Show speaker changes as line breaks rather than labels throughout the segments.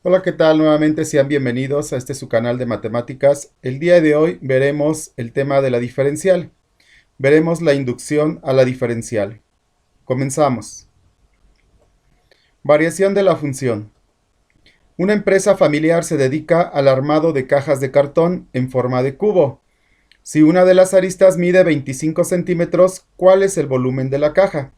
Hola, ¿qué tal? Nuevamente sean bienvenidos a este su canal de matemáticas. El día de hoy veremos el tema de la diferencial. Veremos la inducción a la diferencial. Comenzamos. Variación de la función. Una empresa familiar se dedica al armado de cajas de cartón en forma de cubo. Si una de las aristas mide 25 centímetros, ¿cuál es el volumen de la caja?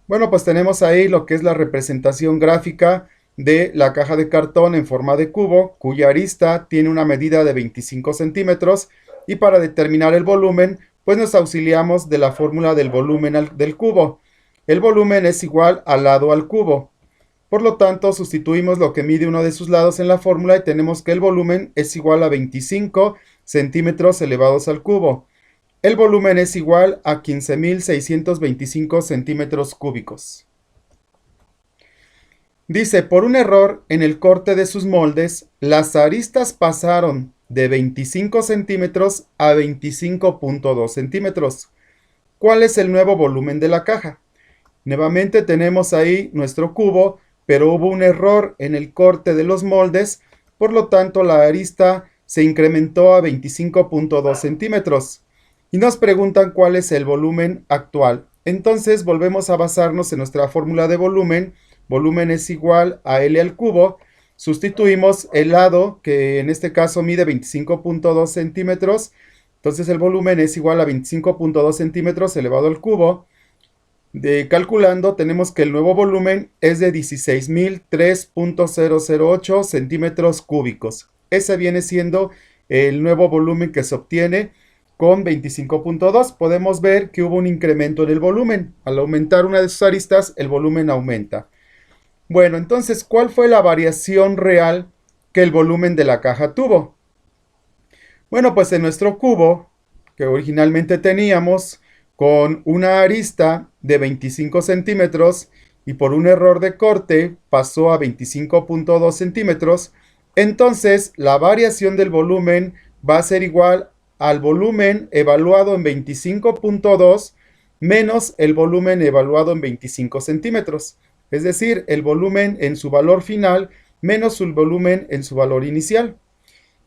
Bueno, pues tenemos ahí lo que es la representación gráfica de la caja de cartón en forma de cubo, cuya arista tiene una medida de 25 centímetros, y para determinar el volumen, pues nos auxiliamos de la fórmula del volumen del cubo. El volumen es igual al lado al cubo. Por lo tanto, sustituimos lo que mide uno de sus lados en la fórmula y tenemos que el volumen es igual a 25 centímetros elevados al cubo. El volumen es igual a 15.625 centímetros cúbicos. Dice, por un error en el corte de sus moldes, las aristas pasaron de 25 centímetros a 25.2 centímetros. ¿Cuál es el nuevo volumen de la caja? Nuevamente tenemos ahí nuestro cubo, pero hubo un error en el corte de los moldes, por lo tanto la arista se incrementó a 25.2 centímetros. Y nos preguntan cuál es el volumen actual. Entonces volvemos a basarnos en nuestra fórmula de volumen. Volumen es igual a L al cubo. Sustituimos el lado, que en este caso mide 25.2 centímetros. Entonces el volumen es igual a 25.2 centímetros elevado al cubo. Calculando, tenemos que el nuevo volumen es de 16.003.008 centímetros cúbicos. Ese viene siendo el nuevo volumen que se obtiene con 25.2. Podemos ver que hubo un incremento en el volumen. Al aumentar una de sus aristas, el volumen aumenta. Bueno, entonces, ¿cuál fue la variación real que el volumen de la caja tuvo? Bueno, pues en nuestro cubo, que originalmente teníamos, con una arista de 25 centímetros y por un error de corte pasó a 25.2 centímetros, entonces la variación del volumen va a ser igual al volumen evaluado en 25.2 menos el volumen evaluado en 25 centímetros. Es decir, el volumen en su valor final menos el volumen en su valor inicial.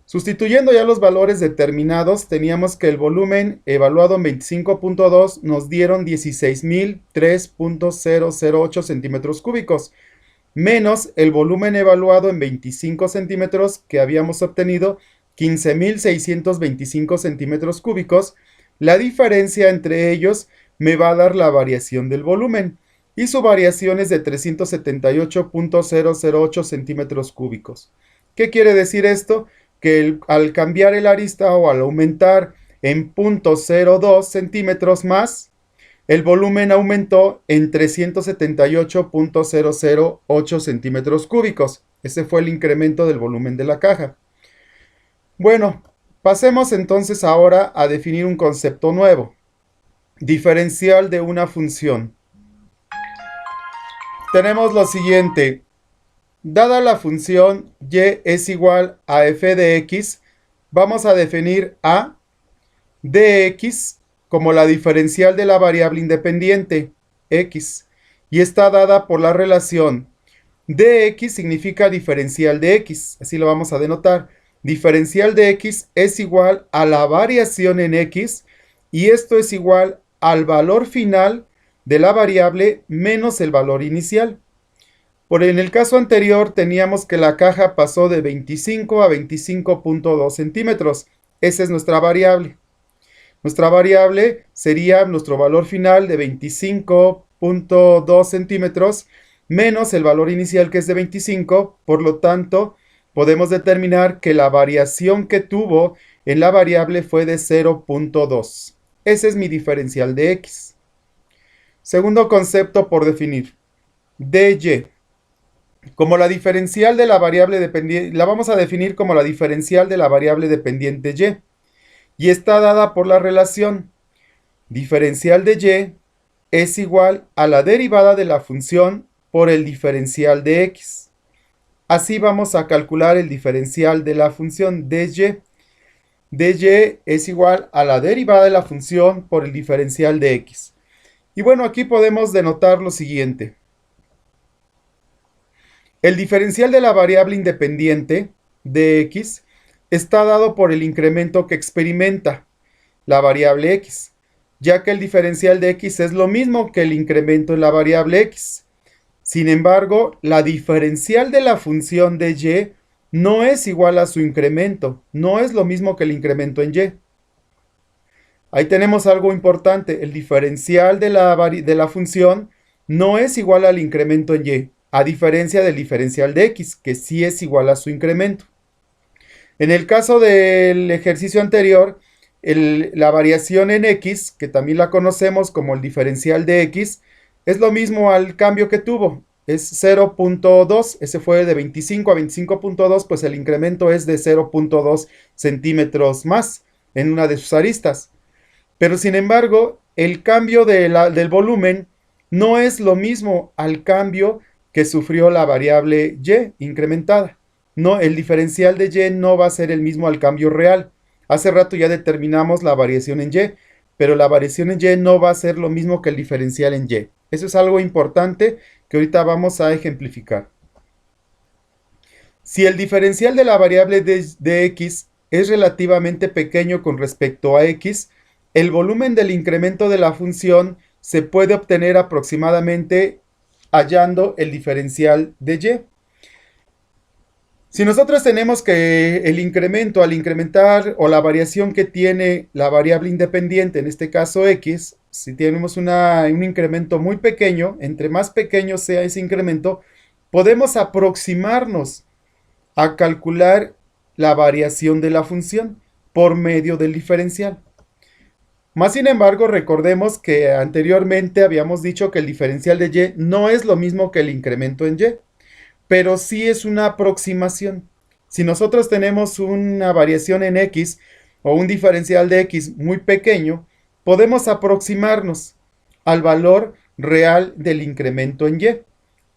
Sustituyendo ya los valores determinados, teníamos que el volumen evaluado en 25.2 nos dieron 16.003.008 centímetros cúbicos, menos el volumen evaluado en 25 centímetros que habíamos obtenido 15.625 centímetros cúbicos. La diferencia entre ellos me va a dar la variación del volumen y su variación es de 378.008 centímetros cúbicos. ¿Qué quiere decir esto? Que al cambiar el arista o al aumentar en 0.02 centímetros más, el volumen aumentó en 378.008 centímetros cúbicos. Ese fue el incremento del volumen de la caja. Bueno, pasemos entonces ahora a definir un concepto nuevo. Diferencial de una función. Tenemos lo siguiente. Dada la función y es igual a f de x, vamos a definir a dx como la diferencial de la variable independiente x, y está dada por la relación dx significa diferencial de x, así lo vamos a denotar. Diferencial de x es igual a la variación en x, y esto es igual al valor final de la variable menos el valor inicial. En el caso anterior teníamos que la caja pasó de 25 a 25.2 centímetros. Esa es nuestra variable. Nuestra variable sería nuestro valor final de 25.2 centímetros menos el valor inicial que es de 25. Por lo tanto, podemos determinar que la variación que tuvo en la variable fue de 0.2. Ese es mi diferencial de x. Segundo concepto por definir. dy. Como la diferencial de la variable dependiente, la vamos a definir como la diferencial de la variable dependiente y está dada por la relación diferencial de y es igual a la derivada de la función por el diferencial de x. Así vamos a calcular el diferencial de la función dy. dy es igual a la derivada de la función por el diferencial de x. Y bueno, aquí podemos denotar lo siguiente. El diferencial de la variable independiente de x está dado por el incremento que experimenta la variable x, ya que el diferencial de x es lo mismo que el incremento en la variable x. Sin embargo, la diferencial de la función de y no es igual a su incremento, no es lo mismo que el incremento en y. Ahí tenemos algo importante, el diferencial de la función no es igual al incremento en y, a diferencia del diferencial de x, que sí es igual a su incremento. En el caso del ejercicio anterior, la variación en x, que también la conocemos como el diferencial de x, es lo mismo al cambio que tuvo, es 0.2, ese fue de 25 a 25.2, pues el incremento es de 0.2 centímetros más en una de sus aristas. Pero sin embargo, el cambio del volumen no es lo mismo al cambio que sufrió la variable y incrementada. No, el diferencial de y no va a ser el mismo al cambio real. Hace rato ya determinamos la variación en y, pero la variación en y no va a ser lo mismo que el diferencial en y. Eso es algo importante que ahorita vamos a ejemplificar. Si el diferencial de la variable de x es relativamente pequeño con respecto a x, el volumen del incremento de la función se puede obtener aproximadamente hallando el diferencial de y. Si nosotros tenemos que el incremento al incrementar o la variación que tiene la variable independiente, en este caso x, si tenemos un incremento muy pequeño, entre más pequeño sea ese incremento, podemos aproximarnos a calcular la variación de la función por medio del diferencial. Más sin embargo, recordemos que anteriormente habíamos dicho que el diferencial de y no es lo mismo que el incremento en y, pero sí es una aproximación. Si nosotros tenemos una variación en x o un diferencial de x muy pequeño, podemos aproximarnos al valor real del incremento en y.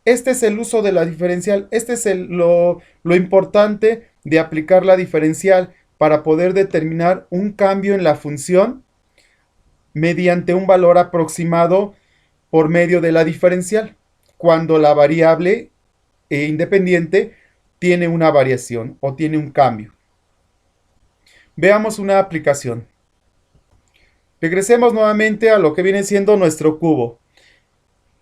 Este es el uso de la diferencial, este es lo importante de aplicar la diferencial para poder determinar un cambio en la función mediante un valor aproximado por medio de la diferencial, cuando la variable independiente tiene una variación o tiene un cambio. Veamos una aplicación. Regresemos nuevamente a lo que viene siendo nuestro cubo.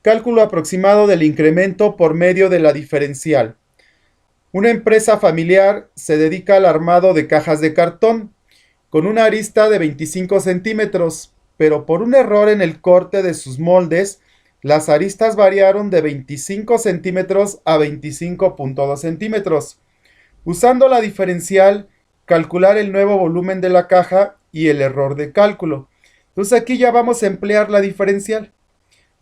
Cálculo aproximado del incremento por medio de la diferencial. Una empresa familiar se dedica al armado de cajas de cartón con una arista de 25 centímetros, pero por un error en el corte de sus moldes, las aristas variaron de 25 centímetros a 25.2 centímetros. Usando la diferencial, calcular el nuevo volumen de la caja y el error de cálculo. Entonces aquí ya vamos a emplear la diferencial.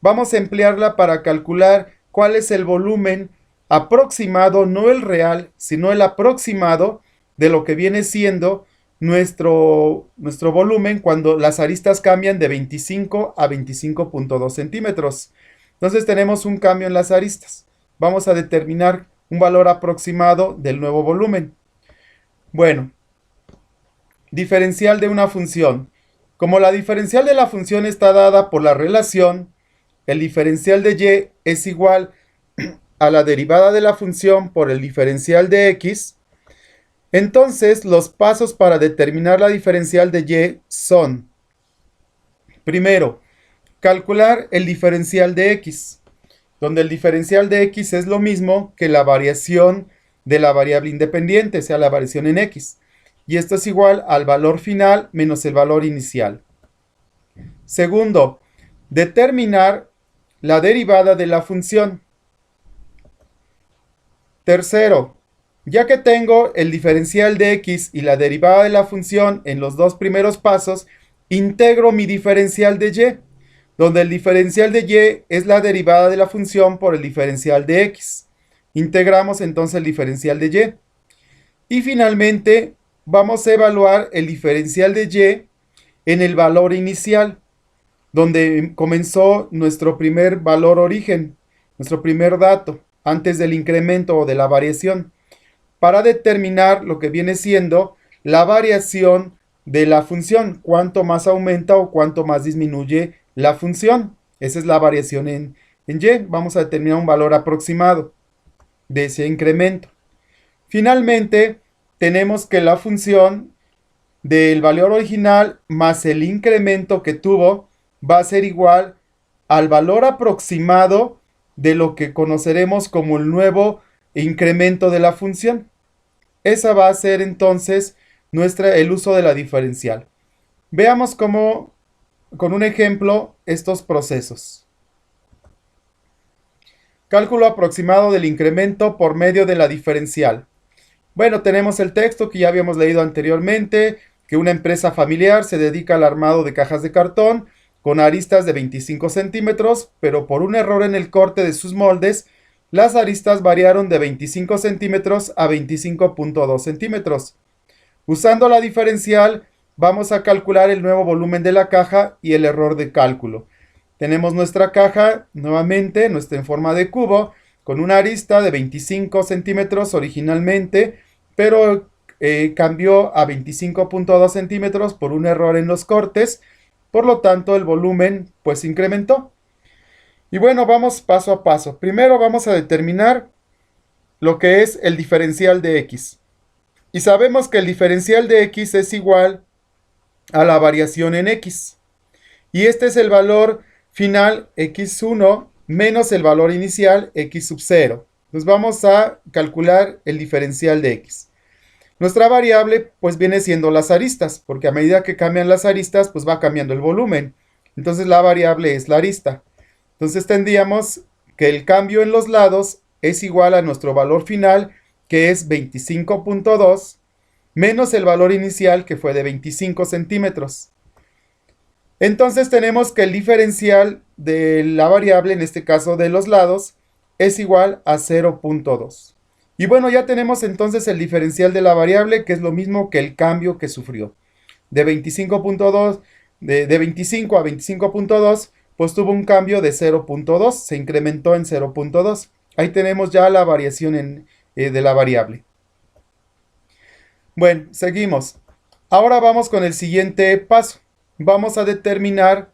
Vamos a emplearla para calcular cuál es el volumen aproximado, no el real, sino el aproximado de lo que viene siendo nuestro volumen cuando las aristas cambian de 25 a 25.2 centímetros. Entonces tenemos un cambio en las aristas. Vamos a determinar un valor aproximado del nuevo volumen. Bueno, diferencial de una función. Como la diferencial de la función está dada por la relación, el diferencial de y es igual a la derivada de la función por el diferencial de x. Entonces, los pasos para determinar la diferencial de y son: primero, calcular el diferencial de x, donde el diferencial de x es lo mismo que la variación de la variable independiente, o sea, la variación en x. Y esto es igual al valor final menos el valor inicial. Segundo, determinar la derivada de la función. Tercero, ya que tengo el diferencial de x y la derivada de la función en los dos primeros pasos, integro mi diferencial de y, donde el diferencial de y es la derivada de la función por el diferencial de x. Integramos entonces el diferencial de y. Y finalmente, vamos a evaluar el diferencial de y en el valor inicial, donde comenzó nuestro primer valor origen, nuestro primer dato, antes del incremento o de la variación, para determinar lo que viene siendo la variación de la función, cuánto más aumenta o cuánto más disminuye la función. Esa es la variación en y. Vamos a determinar un valor aproximado. de ese incremento. Finalmente, tenemos que la función del valor original más el incremento que tuvo va a ser igual al valor aproximado de lo que conoceremos como el nuevo incremento de la función. Esa va a ser entonces el uso de la diferencial. Veamos cómo, con un ejemplo, estos procesos. Cálculo aproximado del incremento por medio de la diferencial. Bueno, tenemos el texto que ya habíamos leído anteriormente, que una empresa familiar se dedica al armado de cajas de cartón con aristas de 25 centímetros, pero por un error en el corte de sus moldes, las aristas variaron de 25 centímetros a 25.2 centímetros. Usando la diferencial, vamos a calcular el nuevo volumen de la caja y el error de cálculo. Tenemos nuestra caja, nuevamente, nuestra en forma de cubo, con una arista de 25 centímetros originalmente, pero cambió a 25.2 centímetros por un error en los cortes. Por lo tanto, el volumen pues incrementó. Y bueno, vamos paso a paso. Primero vamos a determinar lo que es el diferencial de x. Y sabemos que el diferencial de x es igual a la variación en x. Y este es el valor final x1 menos el valor inicial x sub 0. Entonces vamos a calcular el diferencial de x. Nuestra variable pues viene siendo las aristas, porque a medida que cambian las aristas pues va cambiando el volumen. Entonces la variable es la arista. Entonces tendríamos que el cambio en los lados es igual a nuestro valor final, que es 25.2, menos el valor inicial, que fue de 25 centímetros. Entonces tenemos que el diferencial de la variable, en este caso de los lados, es igual a 0.2. Y bueno, ya tenemos entonces el diferencial de la variable, que es lo mismo que el cambio que sufrió. De 25.2, de 25 a 25.2, pues tuvo un cambio de 0.2, se incrementó en 0.2. Ahí tenemos ya la variación de la variable. Bueno, seguimos. Ahora vamos con el siguiente paso. Vamos a determinar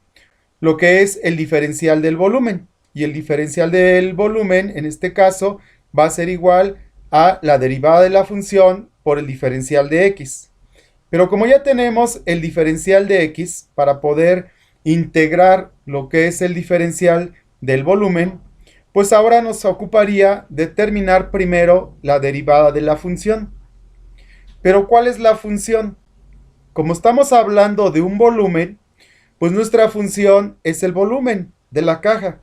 lo que es el diferencial del volumen. Y el diferencial del volumen, en este caso, va a ser igual a la derivada de la función por el diferencial de x. Pero como ya tenemos el diferencial de x, para poder integrar lo que es el diferencial del volumen, pues ahora nos ocuparía determinar primero la derivada de la función. Pero ¿cuál es la función? Como estamos hablando de un volumen, pues nuestra función es el volumen de la caja.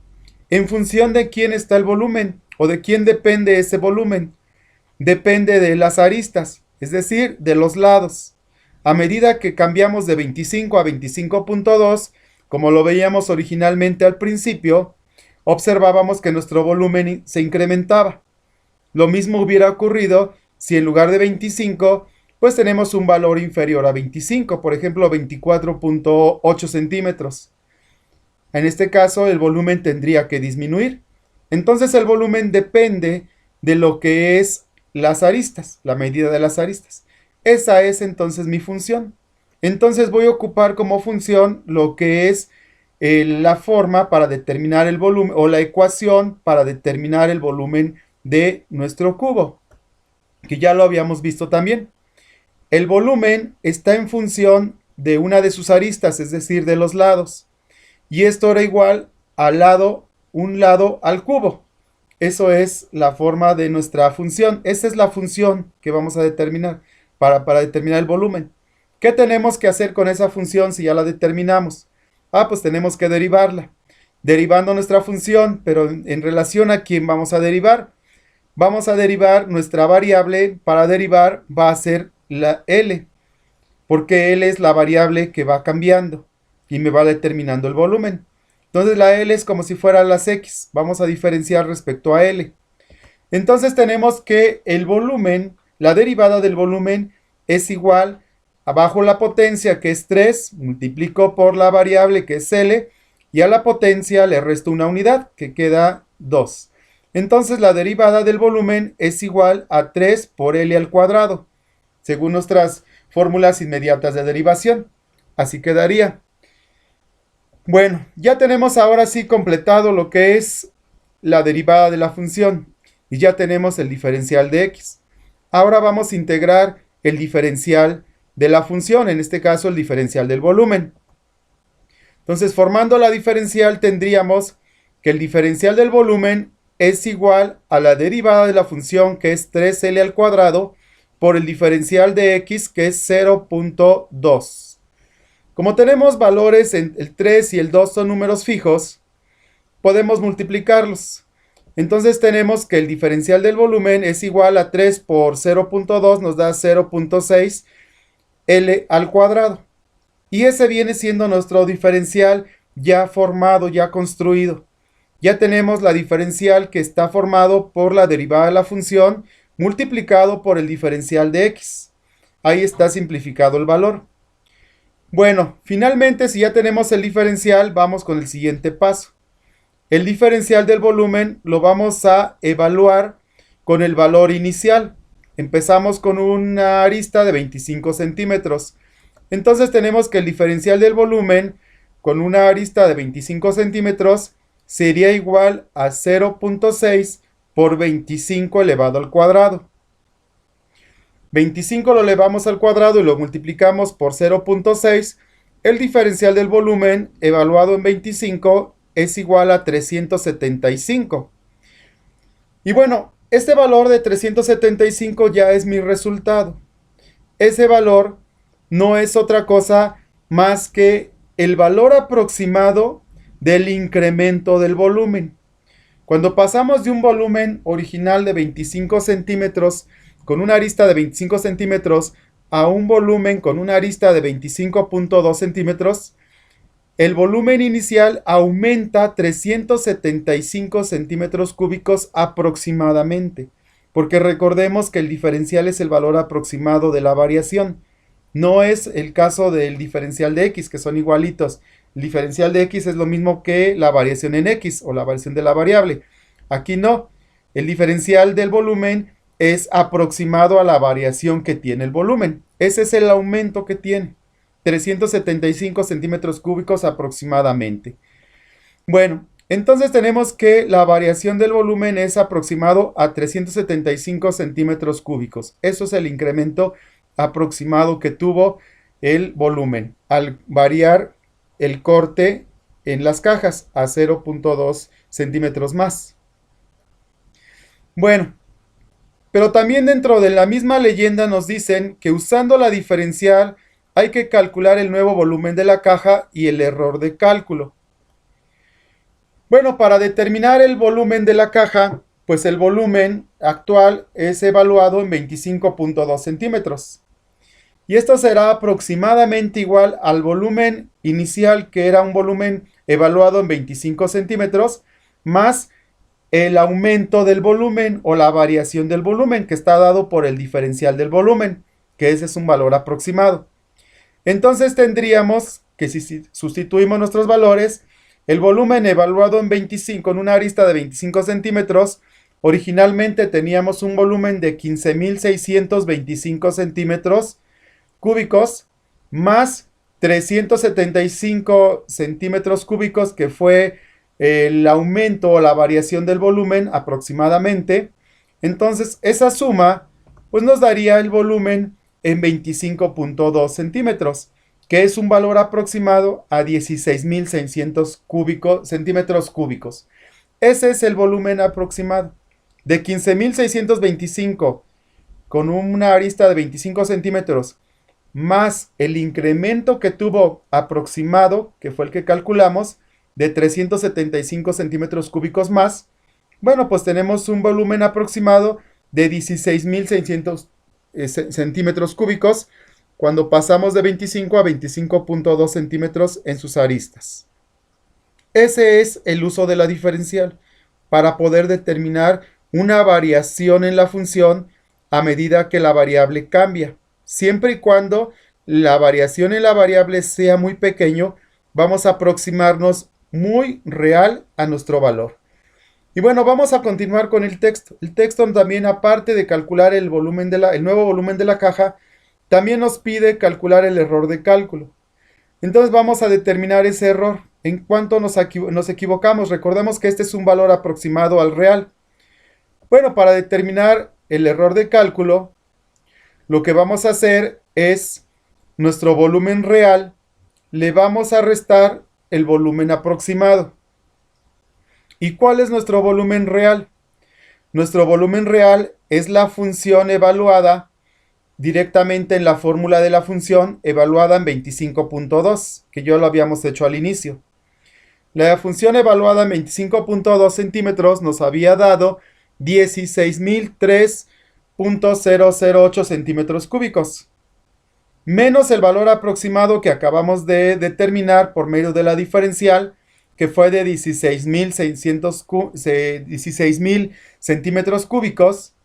¿En función de quién está el volumen? ¿O de quién depende ese volumen? Depende de las aristas, es decir, de los lados. A medida que cambiamos de 25 a 25.2, como lo veíamos originalmente al principio, observábamos que nuestro volumen se incrementaba. Lo mismo hubiera ocurrido si en lugar de 25, pues tenemos un valor inferior a 25, por ejemplo 24.8 centímetros. En este caso el volumen tendría que disminuir. Entonces el volumen depende de lo que es las aristas, la medida de las aristas. Esa es entonces mi función. Entonces voy a ocupar como función lo que es la forma para determinar el volumen, o la ecuación para determinar el volumen de nuestro cubo, que ya lo habíamos visto también. El volumen está en función de una de sus aristas, es decir, de los lados. Y esto era igual al lado, un lado al cubo. Eso es la forma de nuestra función. Esa es la función que vamos a determinar para determinar el volumen. ¿Qué tenemos que hacer con esa función si ya la determinamos? Pues tenemos que derivarla. Derivando nuestra función, pero en relación a quién vamos a derivar. Vamos a derivar nuestra variable. Para derivar va a ser la L, porque L es la variable que va cambiando y me va determinando el volumen. Entonces la L es como si fuera las X. Vamos a diferenciar respecto a L. Entonces tenemos que el volumen, la derivada del volumen es igual a bajo la potencia, que es 3, multiplico por la variable, que es L, y a la potencia le resto una unidad, que queda 2. Entonces la derivada del volumen es igual a 3 por L al cuadrado, según nuestras fórmulas inmediatas de derivación. Así quedaría. Bueno, ya tenemos ahora sí completado lo que es la derivada de la función. y ya tenemos el diferencial de x. Ahora vamos a integrar el diferencial de la función, en este caso el diferencial del volumen. Entonces, formando la diferencial, tendríamos que el diferencial del volumen es igual a la derivada de la función, que es 3L al cuadrado, por el diferencial de x, que es 0.2. Como tenemos valores en el 3 y el 2 son números fijos, podemos multiplicarlos. Entonces tenemos que el diferencial del volumen es igual a 3 por 0.2, nos da 0.6 L al cuadrado. Y ese viene siendo nuestro diferencial ya formado, ya construido. Ya tenemos la diferencial que está formado por la derivada de la función multiplicado por el diferencial de x. Ahí está simplificado el valor. Bueno, finalmente, si ya tenemos el diferencial, vamos con el siguiente paso. El diferencial del volumen lo vamos a evaluar con el valor inicial. Empezamos con una arista de 25 centímetros. Entonces tenemos que el diferencial del volumen con una arista de 25 centímetros sería igual a 0.6 por 25 elevado al cuadrado. 25 lo elevamos al cuadrado y lo multiplicamos por 0.6. El diferencial del volumen evaluado en 25 es igual a 375. Y bueno, este valor de 375 ya es mi resultado. Ese valor no es otra cosa más que el valor aproximado del incremento del volumen. Cuando pasamos de un volumen original de 25 centímetros con una arista de 25 centímetros a un volumen con una arista de 25.2 centímetros, el volumen inicial aumenta 375 centímetros cúbicos aproximadamente, porque recordemos que el diferencial es el valor aproximado de la variación. No es el caso del diferencial de x, que son igualitos. El diferencial de x es lo mismo que la variación en x o la variación de la variable. Aquí no. El diferencial del volumen es aproximado a la variación que tiene el volumen. Ese es el aumento que tiene. 375 centímetros cúbicos aproximadamente. Bueno, entonces tenemos que la variación del volumen es aproximado a 375 centímetros cúbicos. Eso es el incremento aproximado que tuvo el volumen al variar el corte en las cajas a 0.2 centímetros más. Bueno, pero también dentro de la misma leyenda nos dicen que usando la diferencial hay que calcular el nuevo volumen de la caja y el error de cálculo. Bueno, para determinar el volumen de la caja, pues el volumen actual es evaluado en 25.2 centímetros. Y esto será aproximadamente igual al volumen inicial, que era un volumen evaluado en 25 centímetros, más el aumento del volumen o la variación del volumen, que está dado por el diferencial del volumen, que ese es un valor aproximado. Entonces tendríamos que, si sustituimos nuestros valores, el volumen evaluado en 25, en una arista de 25 centímetros, originalmente teníamos un volumen de 15.625 centímetros cúbicos, más 375 centímetros cúbicos, que fue el aumento o la variación del volumen aproximadamente. Entonces esa suma pues nos daría el volumen en 25.2 centímetros, que es un valor aproximado a 16.600 centímetros cúbicos. Ese es el volumen aproximado. De 15.625 con una arista de 25 centímetros, más el incremento que tuvo aproximado, que fue el que calculamos, de 375 centímetros cúbicos más, bueno, pues tenemos un volumen aproximado de 16.600 centímetros cúbicos cuando pasamos de 25 a 25.2 centímetros en sus aristas. Ese es el uso de la diferencial para poder determinar una variación en la función a medida que la variable cambia. Siempre y cuando la variación en la variable sea muy pequeño, vamos a aproximarnos muy real a nuestro valor. Y bueno, vamos a continuar con el texto. El texto también, aparte de calcular el nuevo volumen de la caja, también nos pide calcular el error de cálculo. Entonces vamos a determinar ese error. En cuanto nos equivocamos, recordemos que este es un valor aproximado al real. Bueno, para determinar el error de cálculo, lo que vamos a hacer es nuestro volumen real, le vamos a restar el volumen aproximado. ¿Y cuál es nuestro volumen real? Nuestro volumen real es la función evaluada directamente en la fórmula de la función evaluada en 25.2, que yo lo habíamos hecho al inicio. La función evaluada en 25.2 centímetros nos había dado 16.003.008 centímetros cúbicos, menos el valor aproximado que acabamos de determinar por medio de la diferencial, que fue de 16.000 centímetros cúbicos.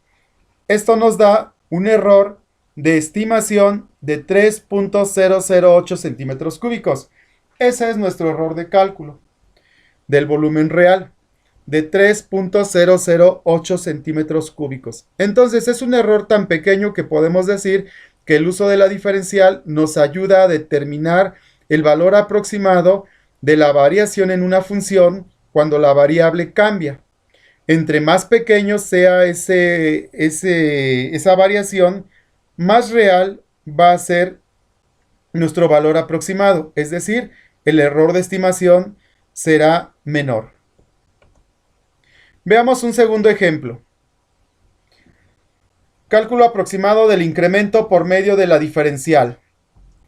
Esto nos da un error de estimación de 3.008 centímetros cúbicos. Ese es nuestro error de cálculo del volumen real, de 3.008 centímetros cúbicos. Entonces es un error tan pequeño que podemos decir que el uso de la diferencial nos ayuda a determinar el valor aproximado de la variación en una función cuando la variable cambia. Entre más pequeño sea esa variación, más real va a ser nuestro valor aproximado, es decir, el error de estimación será menor. Veamos un segundo ejemplo. Cálculo aproximado del incremento por medio de la diferencial.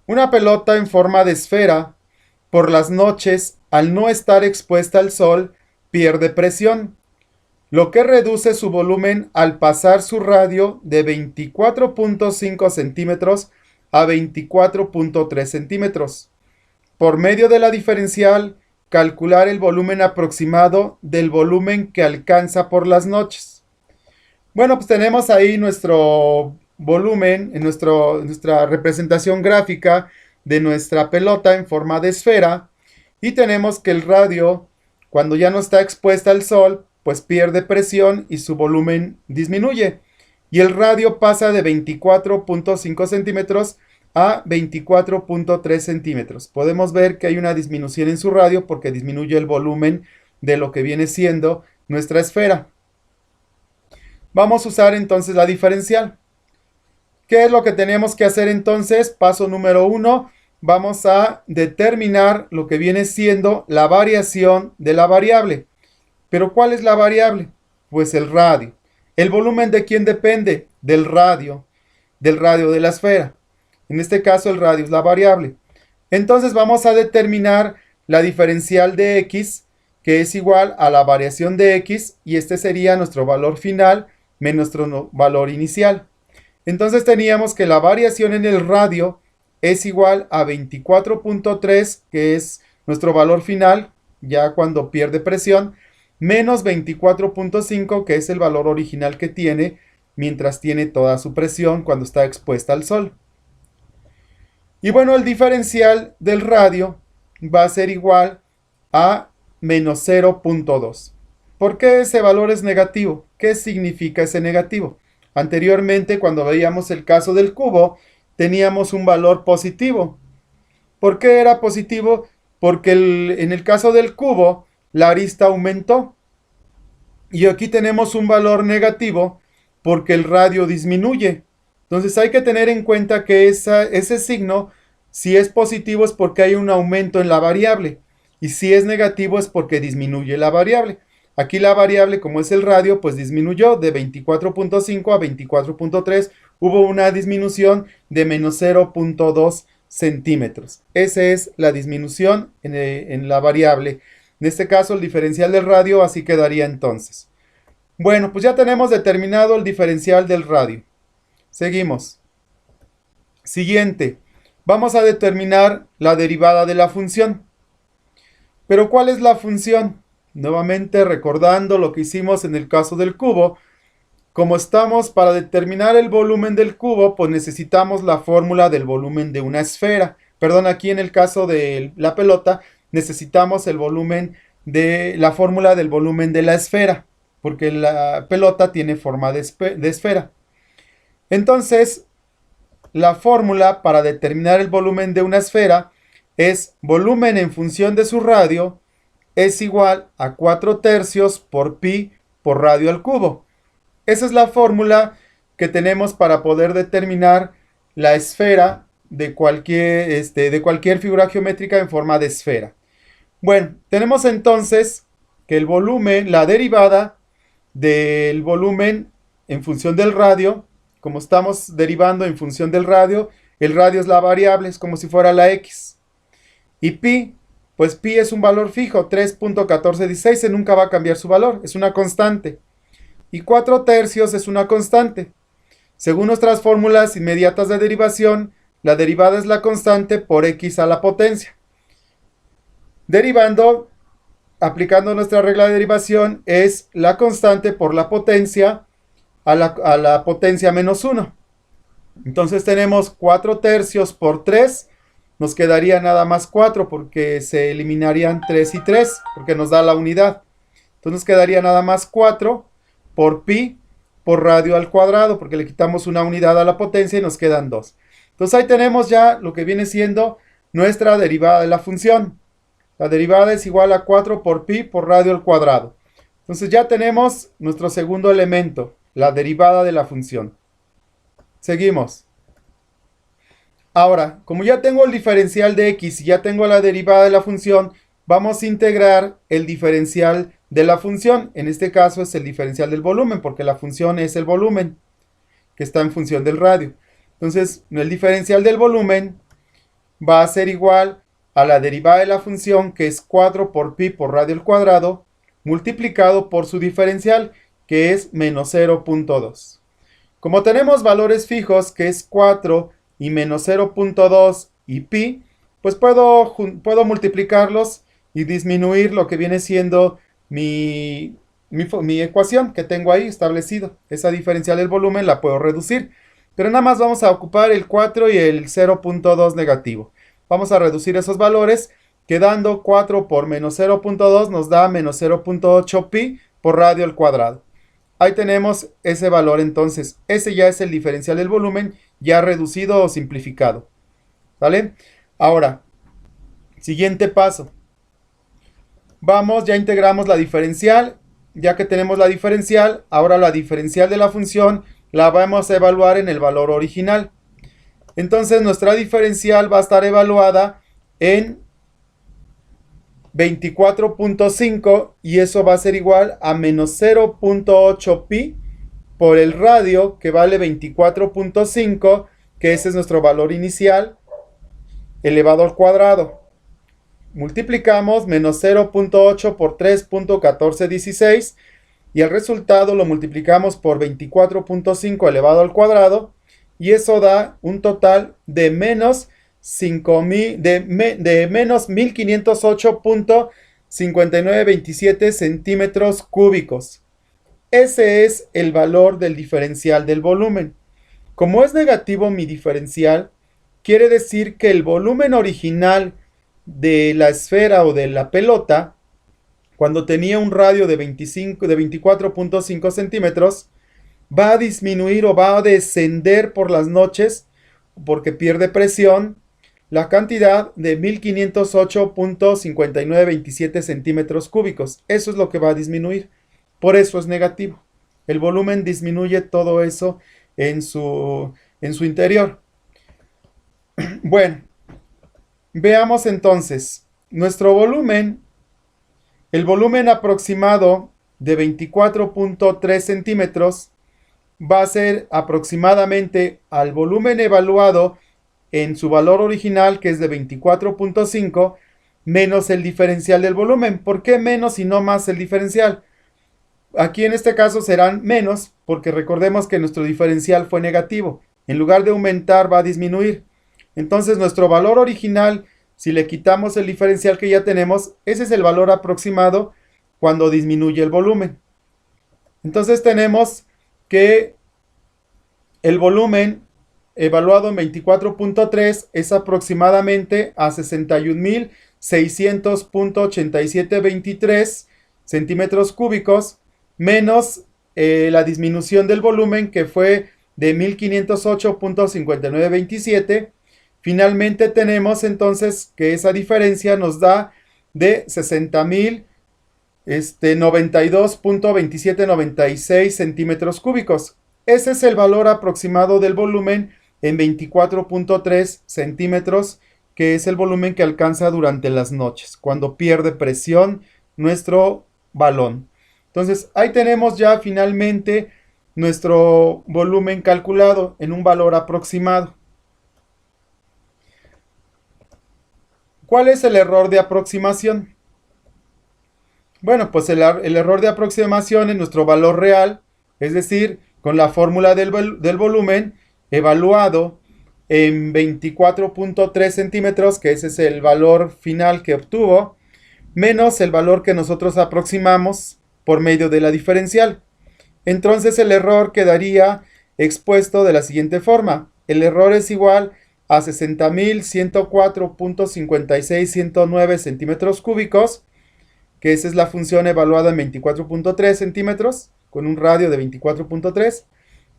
Una pelota en forma de esfera, por las noches, al no estar expuesta al sol, pierde presión, lo que reduce su volumen al pasar su radio de 24.5 centímetros a 24.3 centímetros. Por medio de la diferencial, calcular el volumen aproximado del volumen que alcanza por las noches. Bueno, pues tenemos ahí nuestro volumen, en nuestra representación gráfica de nuestra pelota en forma de esfera, y tenemos que el radio, cuando ya no está expuesta al sol, pues pierde presión y su volumen disminuye. Y el radio pasa de 24.5 centímetros a 24.3 centímetros. Podemos ver que hay una disminución en su radio porque disminuye el volumen de lo que viene siendo nuestra esfera. Vamos a usar entonces la diferencial. ¿Qué es lo que tenemos que hacer entonces? Paso número 1. Vamos a determinar lo que viene siendo la variación de la variable. ¿Pero cuál es la variable? Pues el radio. ¿El volumen de quién depende? Del radio de la esfera. En este caso el radio es la variable. Entonces vamos a determinar la diferencial de x, que es igual a la variación de x, y este sería nuestro valor final menos nuestro valor inicial. Entonces teníamos que la variación en el radio es igual a 24.3, que es nuestro valor final, ya cuando pierde presión, menos 24.5, que es el valor original que tiene mientras tiene toda su presión cuando está expuesta al sol. Y bueno, el diferencial del radio va a ser igual a menos 0.2. ¿Por qué ese valor es negativo? ¿Qué significa ese negativo? Anteriormente, cuando veíamos el caso del cubo, teníamos un valor positivo. ¿Por qué era positivo? Porque en el caso del cubo, la arista aumentó. Y aquí tenemos un valor negativo porque el radio disminuye. Entonces hay que tener en cuenta que ese signo, si es positivo es porque hay un aumento en la variable. Y si es negativo es porque disminuye la variable. Aquí la variable, como es el radio, pues disminuyó de 24.5 a 24.3. Hubo una disminución de menos 0.2 centímetros. Esa es la disminución en la variable. En este caso, el diferencial del radio así quedaría entonces. Bueno, pues ya tenemos determinado el diferencial del radio. Seguimos. Siguiente. Vamos a determinar la derivada de la función. ¿Pero cuál es la función? Nuevamente recordando lo que hicimos en el caso del cubo. Como estamos para determinar el volumen del cubo, pues necesitamos la fórmula del volumen de una esfera. Perdón, aquí en el caso de la pelota, necesitamos el volumen de la fórmula del volumen de la esfera, porque la pelota tiene forma de esfera. Entonces, la fórmula para determinar el volumen de una esfera es volumen en función de su radio es igual a 4 tercios por pi por radio al cubo. Esa es la fórmula que tenemos para poder determinar la esfera de cualquier figura geométrica en forma de esfera. Bueno, tenemos entonces que el volumen, la derivada del volumen en función del radio, como estamos derivando en función del radio, el radio es la variable, es como si fuera la x. Y pi, pues pi es un valor fijo, 3.1416, nunca va a cambiar su valor, es una constante. Y 4 tercios es una constante. Según nuestras fórmulas inmediatas de derivación, la derivada es la constante por x a la potencia. Derivando, aplicando nuestra regla de derivación, es la constante por la potencia a la potencia menos 1. Entonces tenemos 4 tercios por 3, nos quedaría nada más 4 porque se eliminarían 3 y 3, porque nos da la unidad. Entonces nos quedaría nada más 4 por pi por radio al cuadrado, porque le quitamos una unidad a la potencia y nos quedan 2. Entonces ahí tenemos ya lo que viene siendo nuestra derivada de la función. La derivada es igual a 4 por pi por radio al cuadrado. Entonces ya tenemos nuestro segundo elemento, la derivada de la función. Seguimos. Ahora, como ya tengo el diferencial de x y ya tengo la derivada de la función, vamos a integrar el diferencial de la función. En este caso es el diferencial del volumen, porque la función es el volumen que está en función del radio. Entonces, el diferencial del volumen va a ser igual a la derivada de la función, que es 4 por pi por radio al cuadrado, multiplicado por su diferencial, que es menos 0.2. Como tenemos valores fijos, que es 4 y menos 0.2 y pi, pues puedo multiplicarlos y disminuir lo que viene siendo mi ecuación que tengo ahí establecido. Esa diferencial del volumen la puedo reducir, pero nada más vamos a ocupar el 4 y el 0.2 negativo. Vamos a reducir esos valores, quedando 4 por menos 0.2 nos da menos 0.8 pi por radio al cuadrado. Ahí tenemos ese valor, entonces ese ya es el diferencial del volumen ya reducido o simplificado. ¿Vale? Ahora, siguiente paso. Vamos, ya integramos la diferencial. Ya que tenemos la diferencial, ahora la diferencial de la función la vamos a evaluar en el valor original. Entonces nuestra diferencial va a estar evaluada en 24.5 y eso va a ser igual a menos 0.8 pi por el radio, que vale 24.5, que ese es nuestro valor inicial, elevado al cuadrado. Multiplicamos menos 0.8 por 3.1416 y el resultado lo multiplicamos por 24.5 elevado al cuadrado y eso da un total de menos 1508.5927 centímetros cúbicos. Ese es el valor del diferencial del volumen. Como es negativo mi diferencial, quiere decir que el volumen original de la esfera o de la pelota, cuando tenía un radio de 24.5 centímetros, va a disminuir o va a descender por las noches, porque pierde presión, la cantidad de 1508.5927 centímetros cúbicos. Eso es lo que va a disminuir. Por eso es negativo. El volumen disminuye todo eso en su interior. Bueno, veamos entonces. Nuestro volumen, el volumen aproximado de 24.3 centímetros va a ser aproximadamente al volumen evaluado en su valor original, que es de 24.5, menos el diferencial del volumen. ¿Por qué menos y no más el diferencial? Aquí en este caso serán menos, porque recordemos que nuestro diferencial fue negativo. En lugar de aumentar, va a disminuir. Entonces nuestro valor original, si le quitamos el diferencial que ya tenemos, ese es el valor aproximado cuando disminuye el volumen. Entonces tenemos que el volumen evaluado en 24.3 es aproximadamente a 61.600.8723 centímetros cúbicos, menos la disminución del volumen, que fue de 1508.5927. Finalmente tenemos entonces que esa diferencia nos da de 92.2796 centímetros cúbicos. Ese es el valor aproximado del volumen en 24.3 centímetros, que es el volumen que alcanza durante las noches, cuando pierde presión nuestro balón. Entonces, ahí tenemos ya finalmente nuestro volumen calculado en un valor aproximado. ¿Cuál es el error de aproximación? Bueno, pues el error de aproximación en nuestro valor real, es decir, con la fórmula del volumen evaluado en 24.3 centímetros, que ese es el valor final que obtuvo, menos el valor que nosotros aproximamos por medio de la diferencial. Entonces el error quedaría expuesto de la siguiente forma. El error es igual a 60.104.56109 centímetros cúbicos, que esa es la función evaluada en 24.3 centímetros, con un radio de 24.3,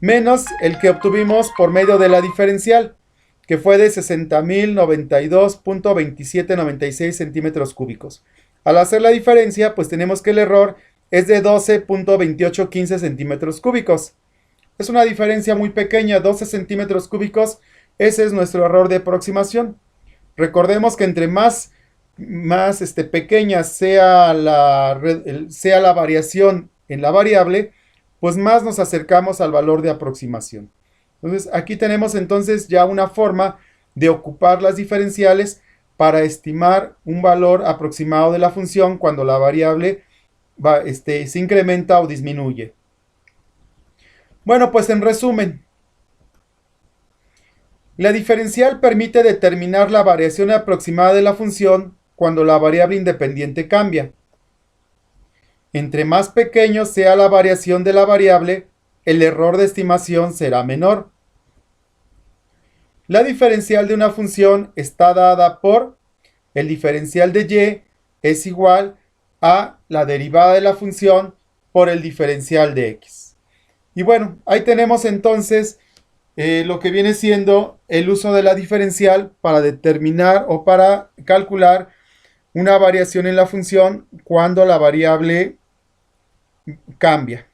menos el que obtuvimos por medio de la diferencial, que fue de 60.092.2796 centímetros cúbicos. Al hacer la diferencia, pues tenemos que el error es de 12.2815 centímetros cúbicos. Es una diferencia muy pequeña, 12 centímetros cúbicos. Ese es nuestro error de aproximación. Recordemos que entre más pequeña sea la variación en la variable, pues más nos acercamos al valor de aproximación. Entonces, aquí tenemos entonces ya una forma de ocupar las diferenciales para estimar un valor aproximado de la función cuando la variable se incrementa o disminuye. Bueno, pues en resumen, la diferencial permite determinar la variación aproximada de la función cuando la variable independiente cambia. Entre más pequeño sea la variación de la variable, el error de estimación será menor. La diferencial de una función está dada por el diferencial de y es igual a la derivada de la función por el diferencial de x. Y bueno, ahí tenemos entonces lo que viene siendo el uso de la diferencial para determinar o para calcular una variación en la función cuando la variable cambia.